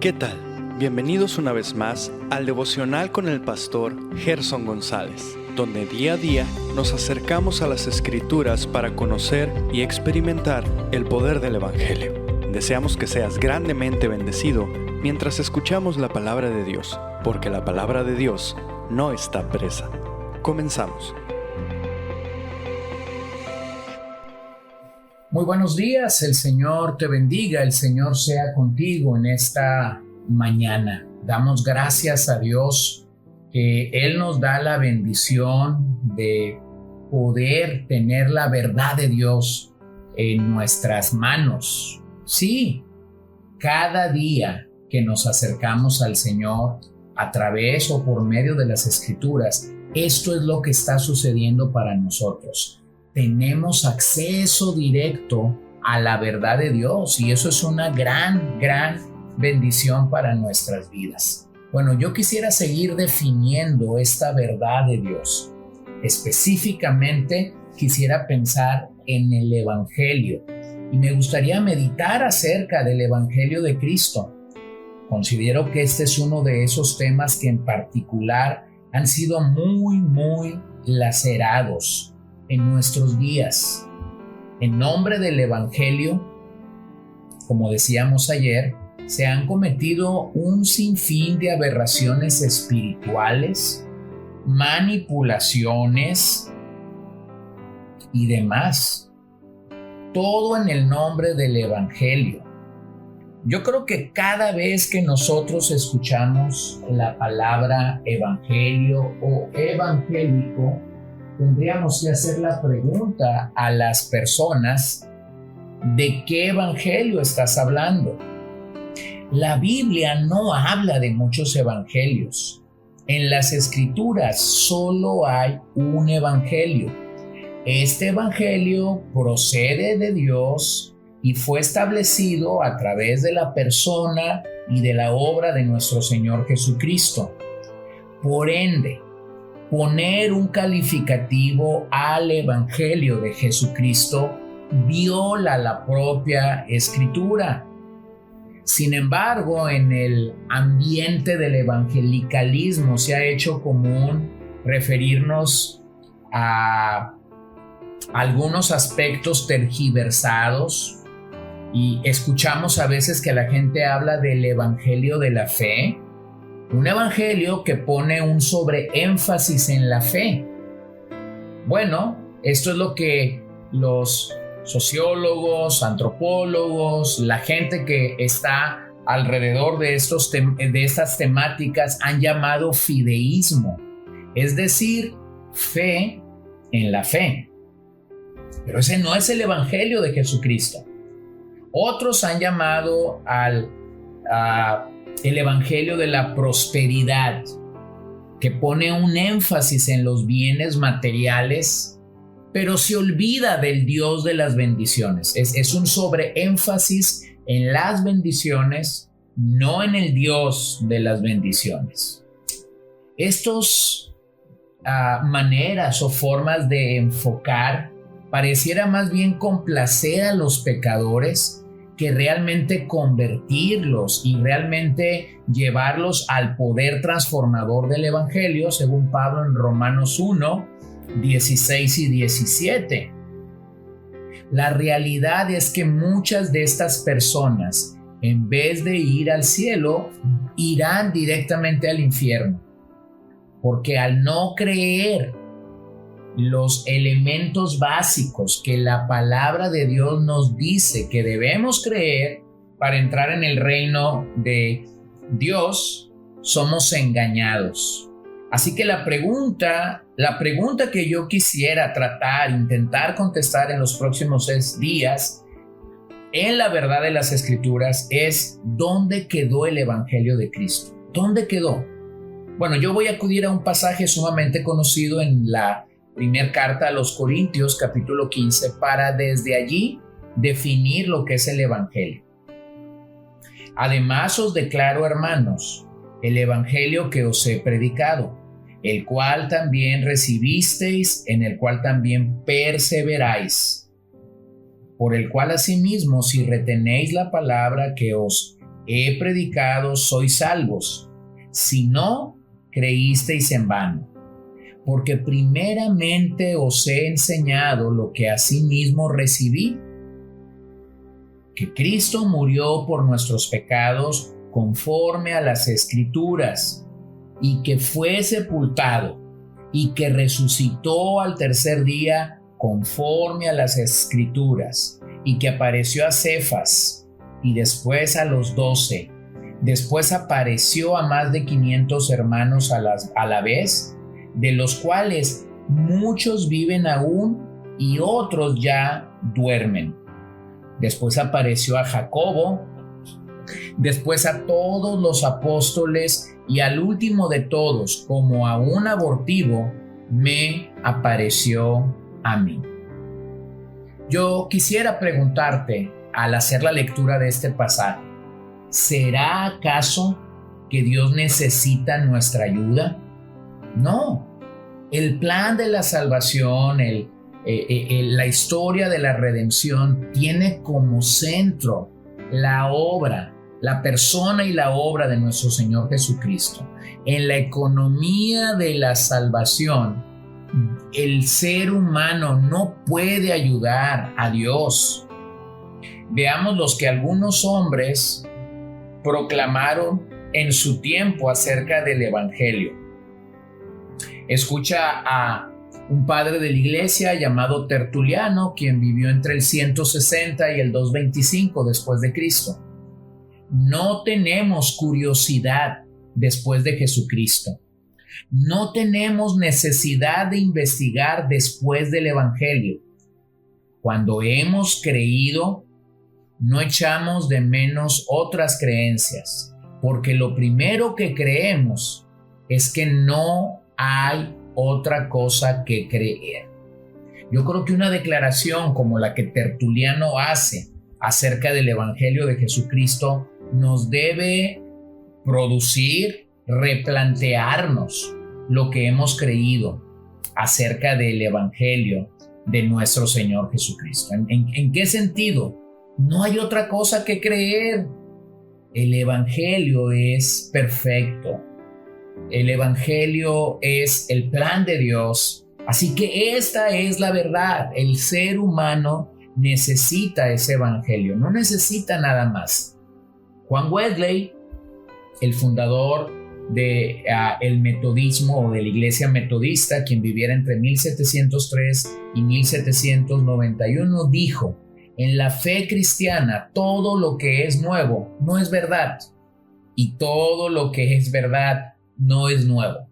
¿Qué tal? Bienvenidos una vez más al devocional con el pastor Gerson González, donde día a día nos acercamos a las Escrituras para conocer y experimentar el poder del Evangelio. Deseamos que seas grandemente bendecido mientras escuchamos la palabra de Dios, porque la palabra de Dios no está presa. Comenzamos. Muy buenos días, el Señor te bendiga, el Señor sea contigo en esta mañana. Damos gracias a Dios que Él nos da la bendición de poder tener la verdad de Dios en nuestras manos. Sí, cada día que nos acercamos al Señor a través o por medio de las Escrituras, esto es lo que está sucediendo para nosotros. Tenemos acceso directo a la verdad de Dios y eso es una gran bendición para nuestras vidas. Bueno, yo quisiera seguir definiendo esta verdad de Dios. Específicamente quisiera pensar en el Evangelio y me gustaría meditar acerca del Evangelio de Cristo. Considero que este es uno de esos temas que en particular han sido muy lacerados en nuestros días. En nombre del Evangelio, como decíamos ayer, se han cometido un sinfín de aberraciones espirituales, manipulaciones y demás. Todo en el nombre del Evangelio. Yo creo que cada vez que nosotros escuchamos la palabra evangelio o evangélico, tendríamos que hacer la pregunta a las personas: ¿de qué evangelio estás hablando? La Biblia no habla de muchos evangelios. En las Escrituras solo hay un evangelio. Este evangelio procede de Dios y fue establecido a través de la persona y de la obra de nuestro Señor Jesucristo. Por ende, poner un calificativo al Evangelio de Jesucristo viola la propia Escritura. Sin embargo, en el ambiente del evangelicalismo se ha hecho común referirnos a algunos aspectos tergiversados y escuchamos a veces que la gente habla del Evangelio de la fe. Un evangelio que pone un sobreénfasis en la fe. Bueno, esto es lo que los sociólogos, antropólogos, la gente que está alrededor de estas temáticas han llamado fideísmo, es decir, fe en la fe. Pero ese no es el evangelio de Jesucristo. Otros han llamado el evangelio de la prosperidad, que pone un énfasis en los bienes materiales, pero se olvida del Dios de las bendiciones. Es un sobreénfasis en las bendiciones, no en el Dios de las bendiciones. Estos maneras o formas de enfocar pareciera más bien complacer a los pecadores que realmente convertirlos y realmente llevarlos al poder transformador del Evangelio, según Pablo en Romanos 1, 16 y 17. La realidad es que muchas de estas personas, en vez de ir al cielo, irán directamente al infierno, porque al no creer los elementos básicos que la palabra de Dios nos dice que debemos creer para entrar en el reino de Dios, somos engañados. Así que la pregunta que yo quisiera intentar contestar en los próximos 6 días, en la verdad de las Escrituras, es: ¿dónde quedó el Evangelio de Cristo? ¿Dónde quedó? Bueno, yo voy a acudir a un pasaje sumamente conocido en la primera carta a los Corintios, capítulo 15, para desde allí definir lo que es el Evangelio. Además os declaro, hermanos, el Evangelio que os he predicado, el cual también recibisteis, en el cual también perseveráis, por el cual asimismo, si retenéis la palabra que os he predicado sois salvos, si no creísteis en vano. Porque primeramente os he enseñado lo que asimismo recibí, que Cristo murió por nuestros pecados conforme a las Escrituras, y que fue sepultado, y que resucitó al tercer día conforme a las Escrituras, y que apareció a Cefas, y después a los 12. Después apareció a más de 500 hermanos a la vez, de los cuales muchos viven aún y otros ya duermen. Después apareció a Jacobo, después a todos los apóstoles, y al último de todos, como a un abortivo, me apareció a mí. Yo quisiera preguntarte, al hacer la lectura de este pasaje, ¿será acaso que Dios necesita nuestra ayuda? No. El plan de la salvación, la historia de la redención tiene como centro la obra, la persona y la obra de nuestro Señor Jesucristo. En la economía de la salvación, el ser humano no puede ayudar a Dios. Veamos los que algunos hombres proclamaron en su tiempo acerca del Evangelio. Escucha a un padre de la iglesia llamado Tertuliano, quien vivió entre el 160 y el 225 después de Cristo. No tenemos curiosidad después de Jesucristo. No tenemos necesidad de investigar después del Evangelio. Cuando hemos creído, no echamos de menos otras creencias, porque lo primero que creemos es que no hay otra cosa que creer. Yo creo que una declaración como la que Tertuliano hace acerca del Evangelio de Jesucristo nos debe producir replantearnos lo que hemos creído acerca del Evangelio de nuestro Señor Jesucristo. ¿En qué sentido? No hay otra cosa que creer. El Evangelio es perfecto. El Evangelio es el plan de Dios. Así que esta es la verdad. El ser humano necesita ese Evangelio. No necesita nada más. Juan Wesley, el fundador del metodismo o de la iglesia metodista, quien viviera entre 1703 y 1791, dijo: en la fe cristiana todo lo que es nuevo no es verdad, y todo lo que es verdad no es nuevo.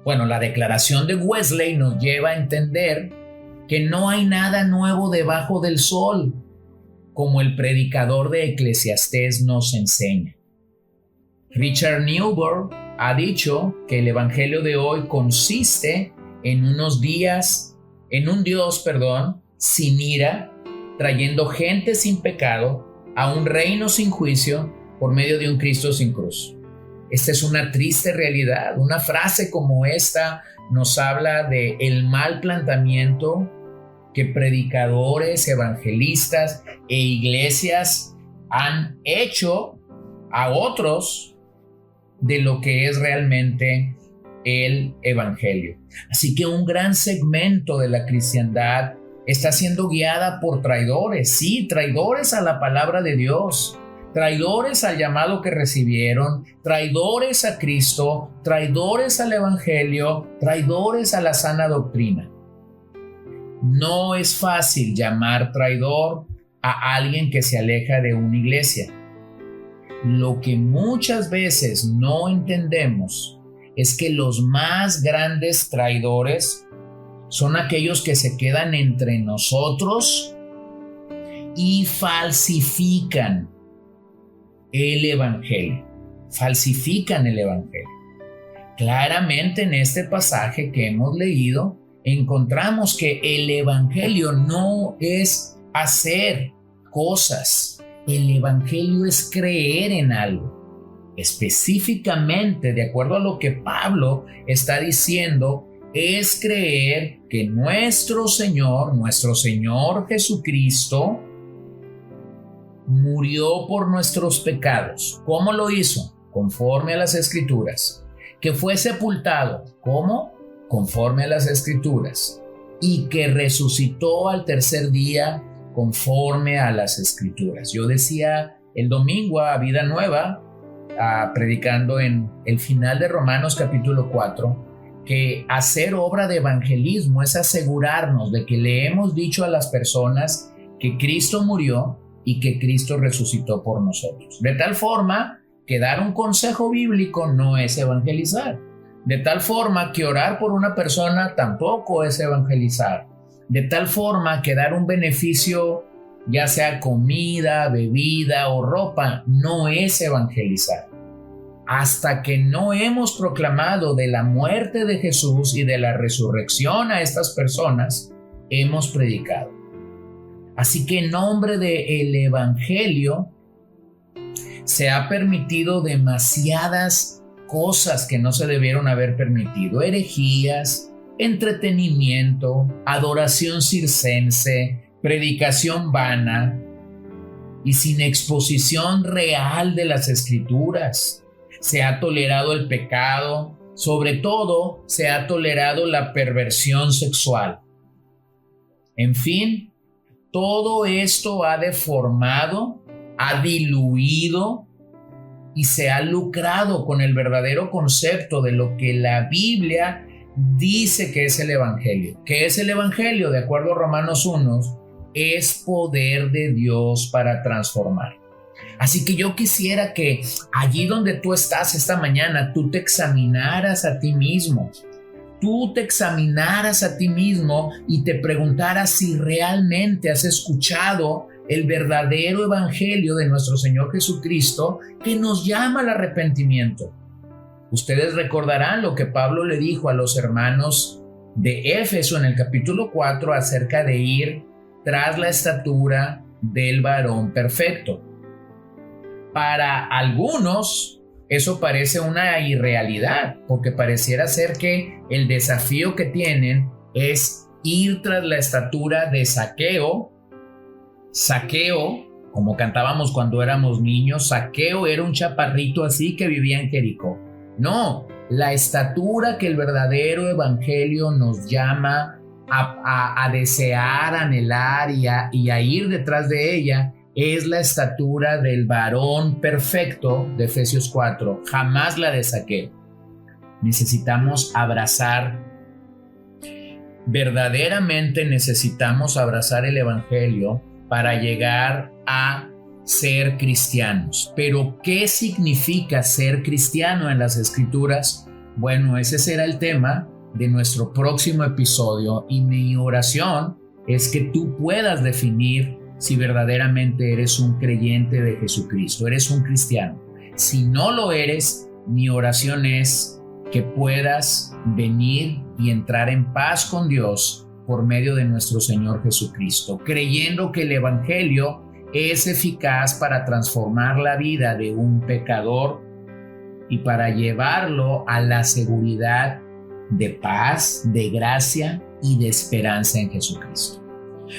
Bueno, la declaración de Wesley nos lleva a entender que no hay nada nuevo debajo del sol, como el predicador de Eclesiastés nos enseña. Richard Newberg ha dicho que el evangelio de hoy consiste en un Dios, sin ira, trayendo gente sin pecado a un reino sin juicio por medio de un Cristo sin cruz. Esta es una triste realidad. Una frase como esta nos habla de el mal planteamiento que predicadores, evangelistas e iglesias han hecho a otros de lo que es realmente el evangelio. Así que un gran segmento de la cristiandad está siendo guiada por traidores, sí, traidores a la palabra de Dios, traidores al llamado que recibieron, traidores a Cristo, traidores al evangelio, traidores a la sana doctrina. No es fácil llamar traidor a alguien que se aleja de una iglesia. Lo que muchas veces no entendemos es que los más grandes traidores son aquellos que se quedan entre nosotros y falsifican el evangelio. Falsifican el evangelio. Claramente en este pasaje que hemos leído encontramos que el evangelio no es hacer cosas. El evangelio es creer en algo. Específicamente, de acuerdo a lo que Pablo está diciendo, es creer que nuestro Señor Jesucristo murió por nuestros pecados. ¿Cómo lo hizo? Conforme a las Escrituras. Que fue sepultado. ¿Cómo? Conforme a las Escrituras. Y que resucitó al tercer día conforme a las Escrituras. Yo decía el domingo a Vida Nueva, predicando en el final de Romanos capítulo 4, que hacer obra de evangelismo es asegurarnos de que le hemos dicho a las personas que Cristo murió y que Cristo resucitó por nosotros. De tal forma que dar un consejo bíblico no es evangelizar. De tal forma que orar por una persona tampoco es evangelizar. De tal forma que dar un beneficio, ya sea comida, bebida o ropa, no es evangelizar. Hasta que no hemos proclamado de la muerte de Jesús y de la resurrección a estas personas, hemos predicado. Así que en nombre del Evangelio se ha permitido demasiadas cosas que no se debieron haber permitido. Herejías, entretenimiento, adoración circense, predicación vana y sin exposición real de las Escrituras. Se ha tolerado el pecado, sobre todo se ha tolerado la perversión sexual. En fin, todo esto ha deformado, ha diluido y se ha lucrado con el verdadero concepto de lo que la Biblia dice que es el Evangelio. ¿Qué es el Evangelio? De acuerdo a Romanos 1, es poder de Dios para transformar. Así que yo quisiera que allí donde tú estás esta mañana, tú te examinaras a ti mismo. Tú te examinaras a ti mismo y te preguntaras si realmente has escuchado el verdadero evangelio de nuestro Señor Jesucristo que nos llama al arrepentimiento. Ustedes recordarán lo que Pablo le dijo a los hermanos de Éfeso en el capítulo 4 acerca de ir tras la estatura del varón perfecto. Para algunos eso parece una irrealidad, porque pareciera ser que el desafío que tienen es ir tras la estatura de Zaqueo. Zaqueo, como cantábamos cuando éramos niños, Zaqueo era un chaparrito así que vivía en Jericó. No, la estatura que el verdadero evangelio nos llama a desear, anhelar y a ir detrás de ella es la estatura del varón perfecto de Efesios 4, jamás la de Zaqueo. Necesitamos abrazar, verdaderamente necesitamos abrazar el evangelio para llegar a ser cristianos. Pero, ¿qué significa ser cristiano en las Escrituras? Bueno, ese será el tema de nuestro próximo episodio y mi oración es que tú puedas definir si verdaderamente eres un creyente de Jesucristo, eres un cristiano. Si no lo eres, mi oración es que puedas venir y entrar en paz con Dios por medio de nuestro Señor Jesucristo, creyendo que el evangelio es eficaz para transformar la vida de un pecador y para llevarlo a la seguridad de paz, de gracia y de esperanza en Jesucristo.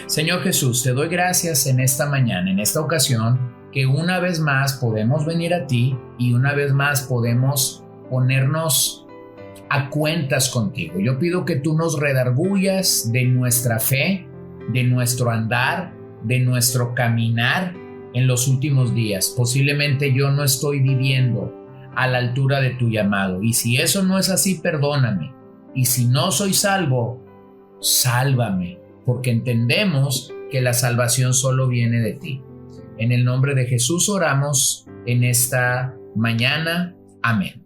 Señor Jesús, te doy gracias en esta mañana, en esta ocasión, que una vez más podemos venir a ti y una vez más podemos ponernos a cuentas contigo. Yo pido que tú nos redargullas de nuestra fe, de nuestro andar, de nuestro caminar en los últimos días. Posiblemente yo no estoy viviendo a la altura de tu llamado. Y si eso no es así, perdóname. Y si no soy salvo, sálvame, porque entendemos que la salvación solo viene de ti. En el nombre de Jesús oramos en esta mañana. Amén.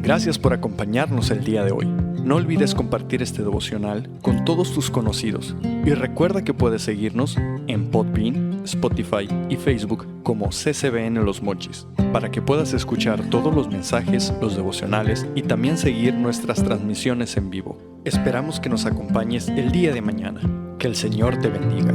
Gracias por acompañarnos el día de hoy. No olvides compartir este devocional con todos tus conocidos y recuerda que puedes seguirnos en Podbean, Spotify y Facebook como CCBN Los Mochis para que puedas escuchar todos los mensajes, los devocionales y también seguir nuestras transmisiones en vivo. Esperamos que nos acompañes el día de mañana. Que el Señor te bendiga.